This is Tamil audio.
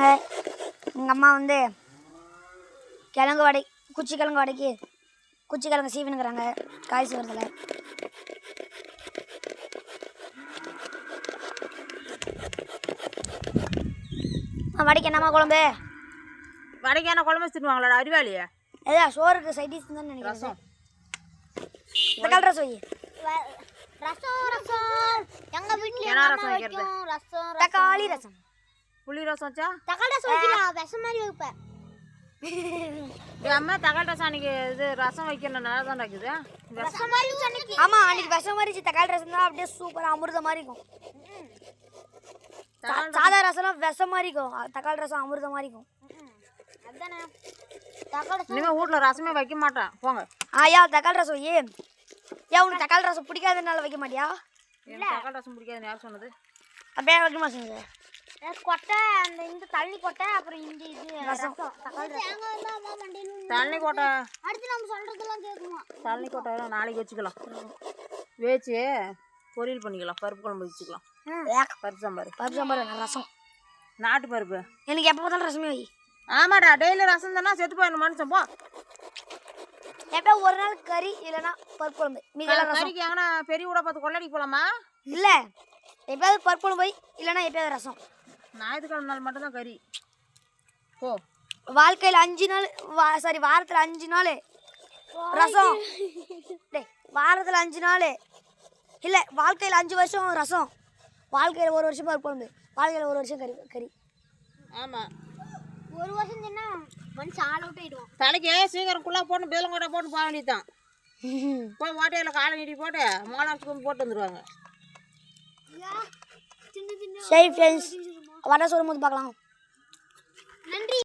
வச்சுருக்காங்க. எங்கள் அம்மா வந்து கிழங்கு வடை குச்சி கிழங்கு வடைக்கு குச்சி கிழங்கு சீவினுங்கிறாங்க காய் சீவுறதுல. வடைக்கு என்னம்மா குழம்பு? வடைக்கு என்ன குழம்பு வச்சுருவாங்களா அறிவாளியா? ஏதா சோறுக்கு சைடிஷ் தான் நினைக்கிறேன். தக்காளி ரசம் வை. எங்க வீட்ல என்ன ரசம் வைக்கிறது? தக்காளி ரசம். புளி ரசம் வச்சா? தக்காளி ரசம் வைக்கலாம், விஷம் மாதிரி வைப்பேன். அம்மா தக்காளி ரசம் அன்னைக்கு இது ரசம் வைக்கணும் நல்லா தான் இருக்குது. விஷம் மாதிரி அன்னைக்கு. ஆமா அன்னைக்கு விஷம் மாதிரி தக்காளி ரசம் தான் அப்படியே சூப்பரா அமிர்தம் மாதிரி இருக்கும். சாதா ரசம்லாம் விஷம் மாதிரி இருக்கும், தக்காளி ரசம் அமிர்தம் மாதிரி இருக்கும். அதானே தக்காளி இனிமேல் வீட்டில் ரசமே வைக்க மாட்டேன் போங்க. ஐயா தக்காளி ரசம் வை. ஏன் உனக்கு தக்காளி ரசம் பிடிக்காதனால வைக்க மாட்டியா? எனக்கு தக்காளி ரசம் பிடிக்காதுன்னு யார் சொன்னது? அப்படியே வைக்க மாட்டேங்க. கொட்டை அந்த இந்த தள்ளி கொட்டை அப்புறம் இந்த இது ரசம் தக்காளி தண்ணி கோட்டை அடுத்து நம்ம சொல்றதெல்லாம் கேட்குமா? தண்ணி கோட்டை நாளைக்கு வச்சுக்கலாம், வேச்சு பொரியல் பண்ணிக்கலாம், பருப்பு குழம்பு வச்சுக்கலாம். பருப்பு சாம்பார். பருப்பு சாம்பார் ரசம் நாட்டு பருப்பு. எனக்கு எப்போ பார்த்தாலும் ரசமே வை. ஆமாடா டெய்லி ரசம் தானே செத்து போயிடணும் மனுஷன். போ எப்போ ஒரு நாள் கறி இல்லைன்னா பருப்பு குழம்பு மீதெல்லாம் ரசம். கறிக்கு எங்கன்னா பெரிய கூட பார்த்து கொள்ளடிக்கு போகலாமா? இல்லை எப்பயாவது பருப்பு குழம்பு வை இல்லைன்னா எப்பயாவது ரசம். ஞாயிற்றுக்கிழமை நாள் மட்டும்தான் கறி. போ வாழ்க்கையில் 5 நாள் வாரத்தில் 5 நாள் ரசம். டே வாரத்தில் 5 நாள் இல்லை, வாழ்க்கையில் 5 வருஷம் ரசம், வாழ்க்கையில் 1 வருஷம் பருப்பு குழம்பு, வாழ்க்கையில் 1 வருஷம் கறி. ஆமாம், ஒரு வருஷம் தின்னா மனுஷன் ஆள் அவுட் ஆயிடுவான். தலைக்கு சீக்கிரம் குள்ளா போட்டு பேலங்கோட்டை போட்டு போக வேண்டியதுதான். போய் ஓட்டையில் காலை நீட்டி போட்டு மோளாச்சுக்கு போட்டு வந்துடுவாங்க. சரி ஃப்ரெண்ட்ஸ், வடை சொல்லும் போது பார்க்கலாம்.